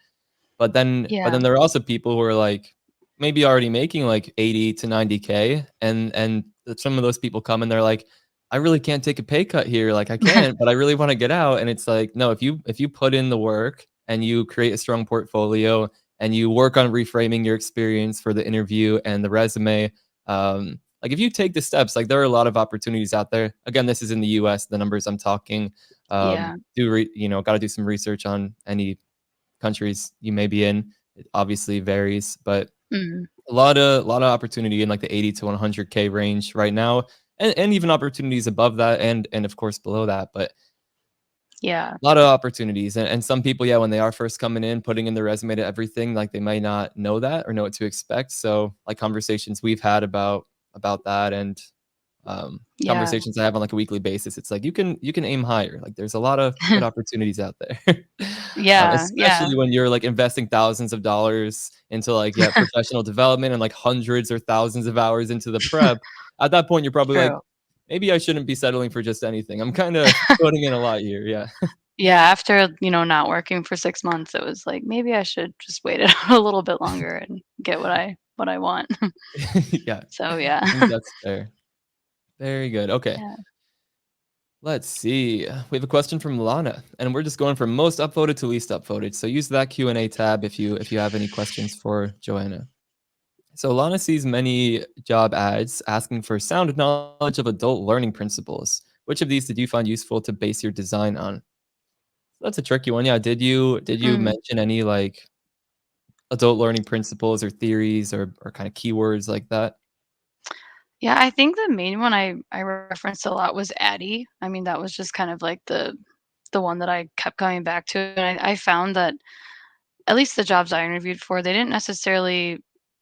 But yeah, then there are also people who are, like, maybe already making, like, 80 to 90K, and some of those people come and they're like, "I really can't take a pay cut here, like, I can't, but I really wanna get out," and it's like, no, if you put in the work and you create a strong portfolio and you work on reframing your experience for the interview and the resume, like if you take the steps, like there are a lot of opportunities out there. Again, this is in the US, the numbers I'm talking. Yeah. Got to do some research on any countries you may be in. It obviously varies, but Mhm. a lot of opportunity in like the 80 to 100K range right now, and even opportunities above that, and of course below that. But Yeah. a lot of opportunities, and some people, yeah, when they are first coming in, putting in their resume to everything, like they might not know that or know what to expect. So like conversations we've had about that, and Yeah. conversations I have on like a weekly basis, it's like you can aim higher. Like there's a lot of good opportunities out there, Yeah, yeah. especially when you're like investing thousands of dollars into like yeah professional development and like hundreds or thousands of hours into the prep. At that point, you're probably like, True. maybe I shouldn't be settling for just anything. I'm kind of putting in a lot here. Yeah. Yeah, after, not working for 6 months, it was like, maybe I should just wait it out a little bit longer and get what I want. Yeah. So, I yeah. think that's fair. Very good. Okay. Yeah. Let's see. We have a question from Lana, and we're just going from most upvoted to least upvoted. So use that Q&A tab if you have any questions for Joanna. So Lana sees many job ads asking for sound knowledge of adult learning principles. Which of these did you find useful to base your design on? That's a tricky one. Yeah, did you Mm. mention any like adult learning principles or theories or kind of keywords like that? Yeah, I think the main one I referenced a lot was Addie. I mean, that was just kind of like the one that I kept coming back to, and I found that at least the jobs I interviewed for, they didn't necessarily,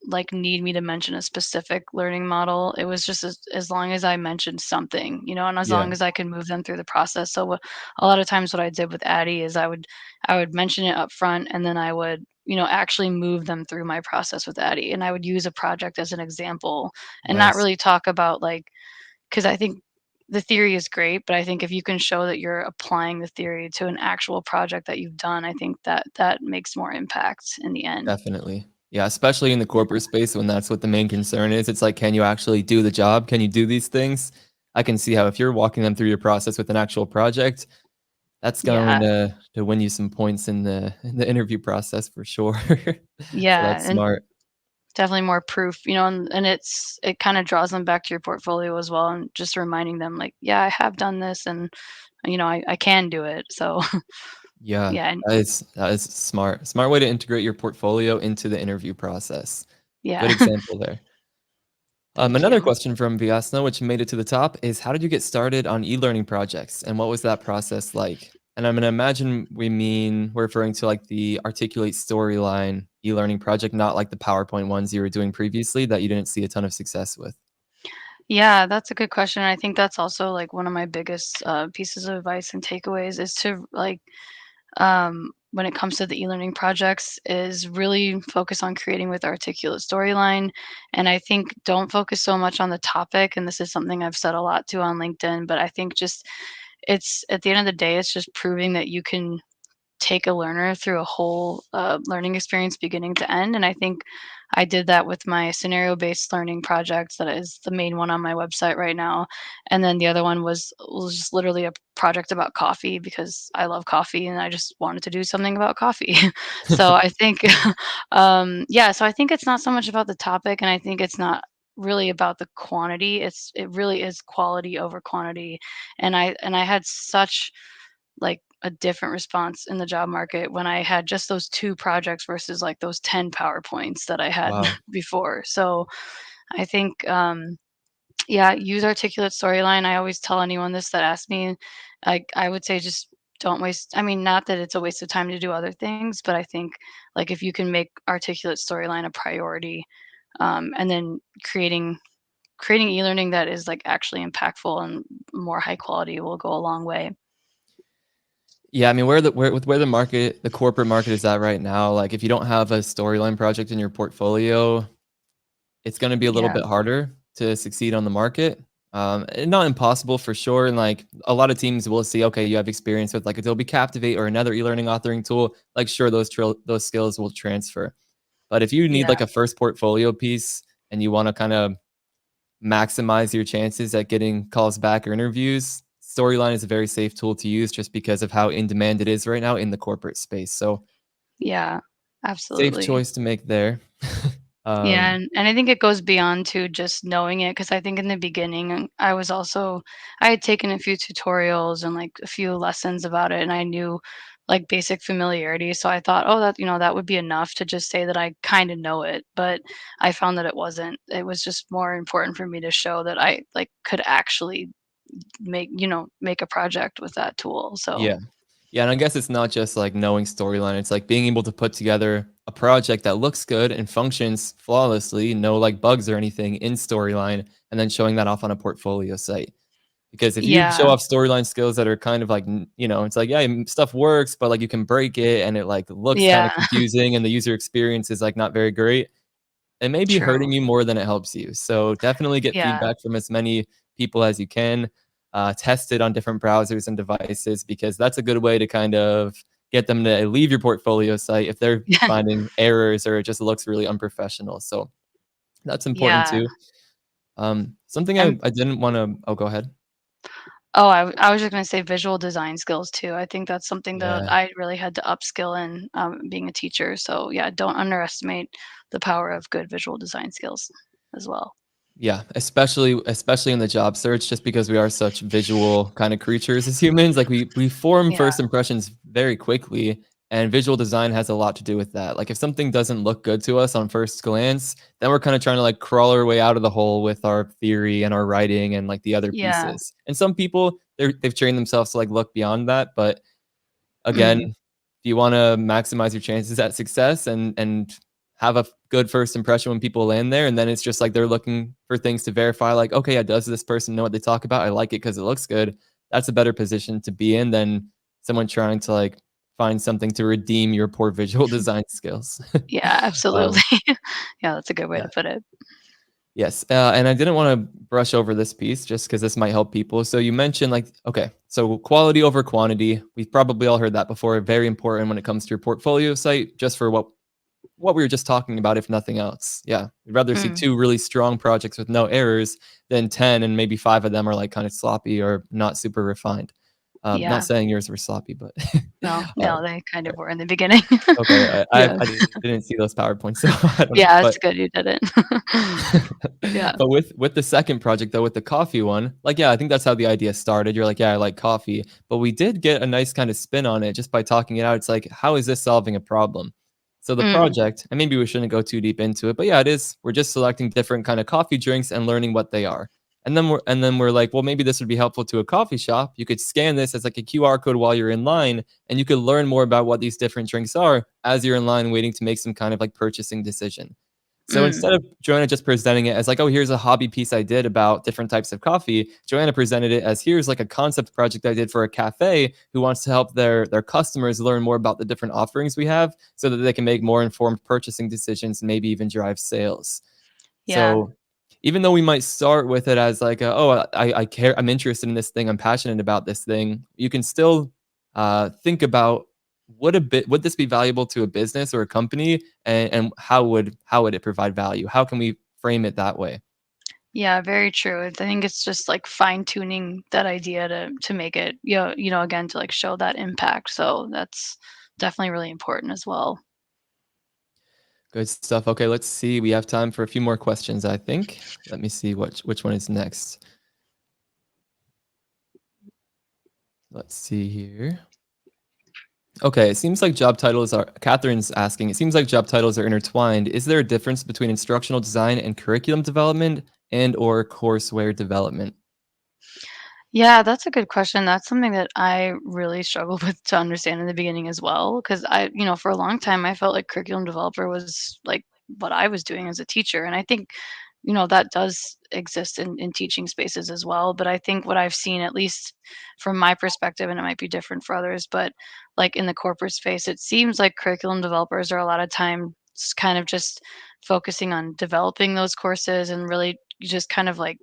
like, need me to mention a specific learning model. It was just as long as I mentioned something, and as Yeah, long as I could move them through the process. So what a lot of times what I did with Addie is I would mention it up front, and then I would, actually move them through my process with Addie, and I would use a project as an example and not nice. really talk about, like, because I think the theory is great, but I think if you can show that you're applying the theory to an actual project that you've done, I think that makes more impact in the end. Definitely. Yeah, especially in the corporate space when that's what the main concern is. It's like, can you actually do the job? Can you do these things? I can see how if you're walking them through your process with an actual project, that's going Yeah, to win you some points in the interview process for sure. So yeah, that's and smart. definitely more proof, and it kinda draws them back to your portfolio as well, and just reminding them, like, "Yeah, I have done this, and, I can do it." So, Yeah, yeah, and that is smart. Smart way to integrate your portfolio into the interview process. yeah, Good example there. thank Another you. question from Vyasna, which made it to the top, is how did you get started on e-learning projects, and what was that process like? And I'm gonna imagine we're referring to like the Articulate Storyline e-learning project, not like the PowerPoint ones you were doing previously that you didn't see a ton of success with. Yeah, that's a good question. I think that's also, like, one of my biggest, pieces of advice and takeaways is to, like, when it comes to the e-learning projects is really focus on creating with articulate storyline. And I think don't focus so much on the topic. And this is something I've said a lot to on LinkedIn, but I think just it's at the end of the day, it's just proving that you can take a learner through a whole learning experience beginning to end. And I think I did that with my scenario based learning project that is the main one on my website right now. And then the other one was just literally a project about coffee because I love coffee and I just wanted to do something about coffee. So I think yeah, so I think it's not so much about the topic, and I think it's not really about the quantity. It really is quality over quantity. And I had such, like, a different response in the job market when I had just those 2 projects versus, like, those 10 PowerPoints that I had Wow. before. So, I think, yeah, use articulate storyline. I always tell anyone this that asks me, like, I would say just don't waste, I mean, not that it's a waste of time to do other things, but I think, like, if you can make articulate storyline a priority, and then creating e-learning that is, like, actually impactful and more high quality will go a long way. Yeah, I mean, where the market, the corporate market is at right now, like if you don't have a storyline project in your portfolio, it's gonna be a little Yeah, bit harder to succeed on the market. And not impossible for sure, and, like, a lot of teams will see, okay, you have experience with, like, Adobe Captivate or another e-learning authoring tool, like, sure, those skills will transfer. But if you need, yeah. like, a first portfolio piece and you wanna kinda maximize your chances at getting calls back or interviews, Storyline is a very safe tool to use just because of how in demand it is right now in the corporate space. So Yeah, Safe Absolutely. choice to make there. Yeah, Um, and I think it goes beyond to just knowing it, because I think in the beginning, I had taken a few tutorials and, like, a few lessons about it, and I knew, like, basic familiarity, so I thought, "Oh, that would be enough to just say that I kinda know it," but I found that it wasn't. It was just more important for me to show that I, like, could actually make a project with that tool, so yeah. Yeah, and I guess it's not just, like, knowing storyline, it's, like, being able to put together a project that looks good and functions flawlessly, no, like, bugs or anything in storyline, and then showing that off on a portfolio site. Because if you show yeah. off storyline skills that are kind of like, it's like, yeah, stuff works, but, like, you can break it and it, like, looks kinda Yeah, confusing and the user experience is, like, not very great, it may be true. hurting you more than it helps you. So definitely get Yeah. feedback from as many people as you can. Test it on different browsers and devices because that's a good way to kind of get them to leave your portfolio site if they're Yeah. finding errors or it just looks really unprofessional. So that's important Yeah. too. Something And I didn't want to. Oh, go ahead. Oh, I was just gonna say visual design skills too. I think that's something that Yeah. I really had to upskill in, being a teacher. So yeah, don't underestimate the power of good visual design skills as well. Yeah, especially in the job search, just because we are such visual kind of creatures as humans, like we form Yeah, first impressions very quickly, and visual design has a lot to do with that. Like if something doesn't look good to us on first glance, then we're kind of trying to like crawl our way out of the hole with our theory and our writing and like the other yeah, pieces. And some people they've trained themselves to like look beyond that, but again, mhm, if you wanna maximize your chances at success and have a good first impression when people land there, and then it's just like they're looking for things to verify, like, "Okay, yeah, does this person know what they talk about? I like it because it looks good." That's a better position to be in than someone trying to, like, find something to redeem your poor visual design skills. yeah, absolutely. Um, Yeah, that's a good way yeah. to put it. Yes, and I didn't wanna brush over this piece just because this might help people. So you mentioned, like okay, so quality over quantity. We've probably all heard that before, very important when it comes to your portfolio site, just for what we were just talking about, if nothing else. Yeah, we'd rather see Mm, 2 really strong projects with no errors than 10 and maybe 5 of them are, like, kinda sloppy or not super refined. Not yeah. saying yours were sloppy, but, No, uh, no, they kind of were in the beginning. okay, Yeah. I didn't see those PowerPoints, so I don't know, Yeah, it's but good you didn't. Yeah. but with the second project though, with the coffee one, like, yeah, I think that's how the idea started. You're like, "Yeah, I like coffee." But we did get a nice kind of spin on it just by talking it out. It's like, how is this solving a problem? So the Mm, project, and maybe we shouldn't go too deep into it, but yeah, it is. We're just selecting different kind of coffee drinks and learning what they are. And then we're like, well, maybe this would be helpful to a coffee shop. You could scan this as like a QR code while you're in line, and you could learn more about what these different drinks are as you're in line waiting to make some kind of like purchasing decision. So mm, instead of Joanna just presenting it as like, "Oh, here's a hobby piece I did about different types of coffee," Joanna presented it as, "Here's like a concept project I did for a cafe who wants to help their customers learn more about the different offerings we have so that they can make more informed purchasing decisions and maybe even drive sales." yeah. So even though we might start with it as like, "Oh, I care, I'm interested in this thing, I'm passionate about this thing," you can still think about would this be valuable to a business or a company, and how would it provide value? How can we frame it that way? Yeah, very true. I think it's just like fine tuning that idea to make it, again to like show that impact. So that's definitely really important as well. Good stuff. Okay, let's see. We have time for a few more questions, I think. Let me see which one is next. Let's see here. Okay, it seems like job titles are Catherine's asking, it seems like job titles are intertwined. Is there a difference between instructional design and curriculum development and or courseware development? Yeah, that's a good question. That's something that I really struggled with to understand in the beginning as well. Because for a long time, I felt like curriculum developer was like what I was doing as a teacher. And I think, that does exist in teaching spaces as well. But I think what I've seen, at least from my perspective, and it might be different for others, but like in the corporate space, it seems like curriculum developers are a lot of time kind of just focusing on developing those courses and really just kind of like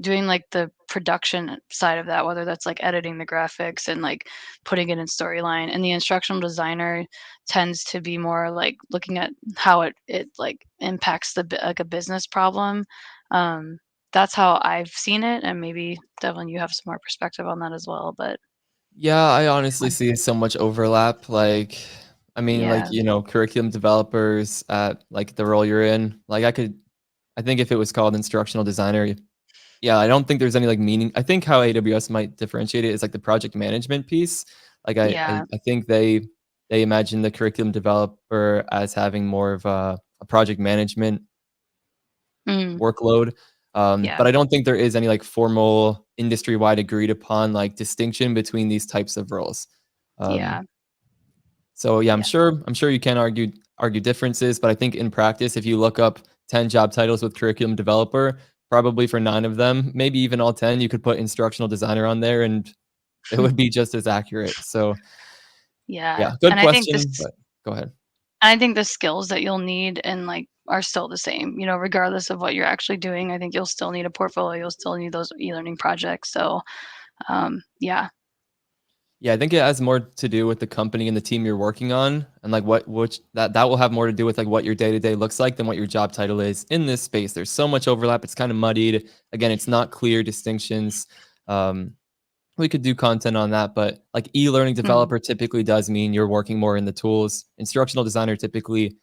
doing like the production side of that, whether that's like editing the graphics and like putting it in storyline. And the instructional designer tends to be more like looking at how it like impacts like a business problem. Um, that's how I've seen it, and maybe Devlin, you have some more perspective on that as well. But Yeah, I honestly see so much overlap. Like, I mean, like, Yeah. curriculum developers at like the role you're in. Like I think if it was called instructional designer, yeah, I don't think there's any like meaning. I think how AWS might differentiate it is like the project management piece. Like Yeah. I think they imagine the curriculum developer as having more of a project management Mm. workload. Yeah. But I don't think there is any like formal industry-wide agreed upon like distinction between these types of roles. Um, Yeah. so yeah, Yeah. I'm sure you can argue differences, but I think in practice, if you look up 10 job titles with curriculum developer, probably for 9 of them, maybe even all 10, you could put instructional designer on there and it would be just as accurate. So Yeah. yeah, good And I think question, this but go ahead. I think the skills that you'll need and like are still the same, regardless of what you're actually doing. I think you'll still need a portfolio, you'll still need those e-learning projects. So, yeah. Yeah, I think it has more to do with the company and the team you're working on, and like which that will have more to do with like what your day to day looks like than what your job title is in this space. There's so much overlap; it's kind of muddied. Again, it's not clear distinctions. Um, we could do content on that, but like e-learning Mm, developer typically does mean you're working more in the tools. Instructional designer typically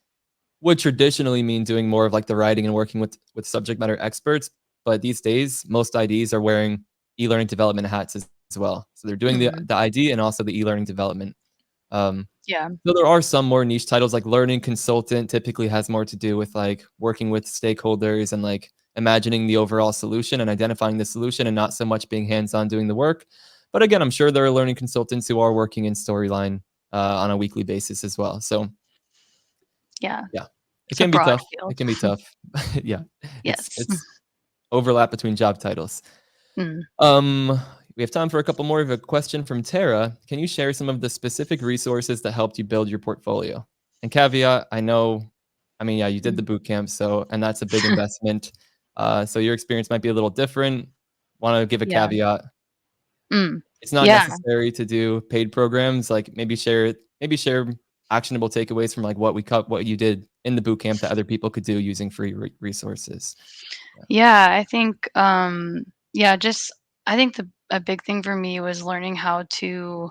would traditionally mean doing more of like the writing and working with subject matter experts. But these days, most IDs are wearing e-learning development hats as well. So they're doing mhm. the ID and also the e-learning development. Um, Yeah. so there are some more niche titles like learning consultant typically has more to do with like working with stakeholders and like imagining the overall solution and identifying the solution and not so much being hands-on doing the work. But again, I'm sure there are learning consultants who are working in storyline on a weekly basis as well. So Yeah. yeah, it It's a can be broad tough. field. It can be tough. Yeah, Yes. it's overlap between job titles. Mm, Um, we have time for a couple more. Of a question from Tara. Can you share some of the specific resources that helped you build your portfolio? And caveat, I mean, yeah, you did the mm. boot camp, so and that's a big investment. So your experience might be a little different. Want to give a Yeah. caveat. Mm. It's not Yeah. necessary to do paid programs. Like maybe share actionable takeaways from like what you did in the boot camp that other people could do using free resources. Yeah. Yeah, I think, yeah, just I think a big thing for me was learning how to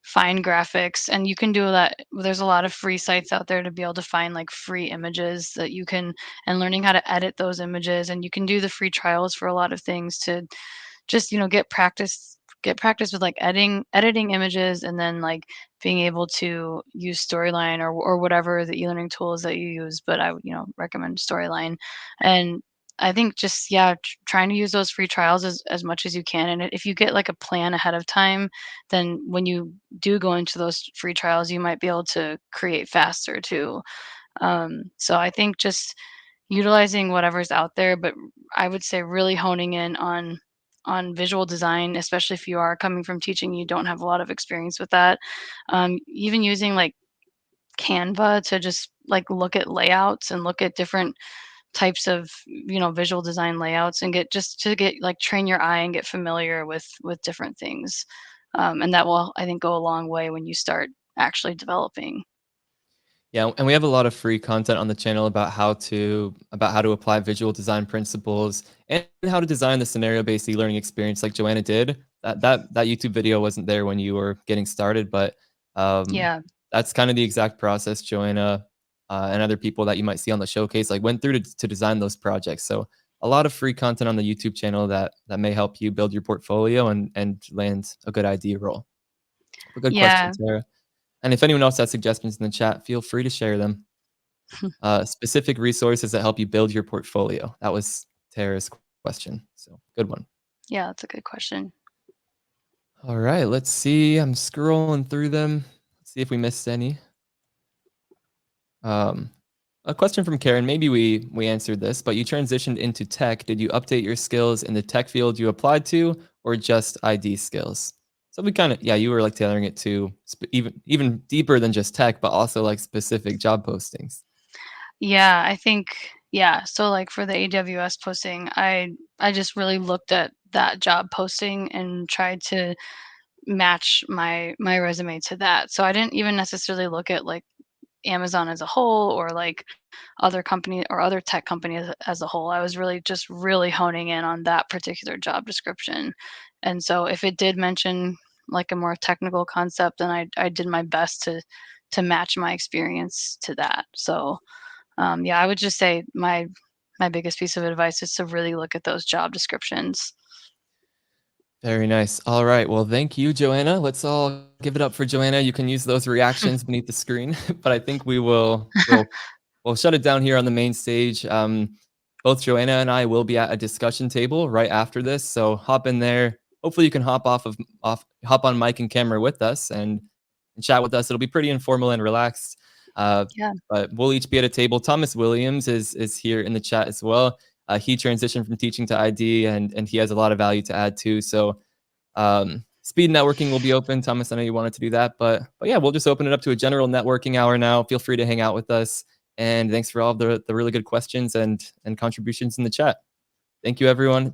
find graphics, and you can do that. There's a lot of free sites out there to be able to find like free images that you can, and learning how to edit those images, and you can do the free trials for a lot of things to just get practice with like editing images, and then like being able to use storyline or whatever the e-learning tools that you use, but I would recommend storyline. And I think just, yeah, trying to use those free trials as much as you can, and if you get like a plan ahead of time, then when you do go into those free trials you might be able to create faster too. So I think just utilizing whatever's out there, but I would say really honing in on visual design, especially if you are coming from teaching, you don't have a lot of experience with that. Even using like Canva to just like look at layouts and look at different types of visual design layouts, and get like train your eye and get familiar with different things. And that will, I think, go a long way when you start actually developing. Yeah, and we have a lot of free content on the channel about how to apply visual design principles and how to design the scenario-based e-learning experience like Joanna did. That YouTube video wasn't there when you were getting started, but um, Yeah. that's kind of the exact process Joanna and other people that you might see on the showcase like went through to design those projects. So a lot of free content on the YouTube channel that may help you build your portfolio and land a good idea role. A good question, Yeah. Tara. And if anyone else has suggestions in the chat, feel free to share them. Specific resources that help you build your portfolio. That was Tara's question. So good one. Yeah, that's a good question. All right, let's see. I'm scrolling through them. Let's see if we missed any. Um, a question from Karen. Maybe we answered this, but you transitioned into tech. Did you update your skills in the tech field you applied to, or just ID skills? So we kind of yeah, you were like tailoring it to even deeper than just tech, but also like specific job postings. Yeah, I think, yeah, so, like, for the AWS posting, I just really looked at that job posting and tried to match my resume to that. So I didn't even necessarily look at, like, Amazon as a whole, or, like, other company or other tech companies as a whole. I was really just really honing in on that particular job description. And so if it did mention, like, a more technical concept, then I did my best to match my experience to that. So yeah, I would just say my biggest piece of advice is to really look at those job descriptions. Very nice. All right. Well, thank you, Joanna. Let's all give it up for Joanna. You can use those reactions beneath the screen, but I think we'll shut it down here on the main stage. Both Joanna and I will be at a discussion table right after this, so hop in there. Hopefully, you can hop on mic and camera with us and chat with us. It'll be pretty informal and relaxed. Yeah. But we'll each be at a table. Thomas Williams is here in the chat as well. He transitioned from teaching to ID, and he has a lot of value to add too. So speed networking will be open. Thomas, I know you wanted to do that, but yeah, we'll just open it up to a general networking hour now. Feel free to hang out with us. And thanks for all of the really good questions and contributions in the chat. Thank you, everyone.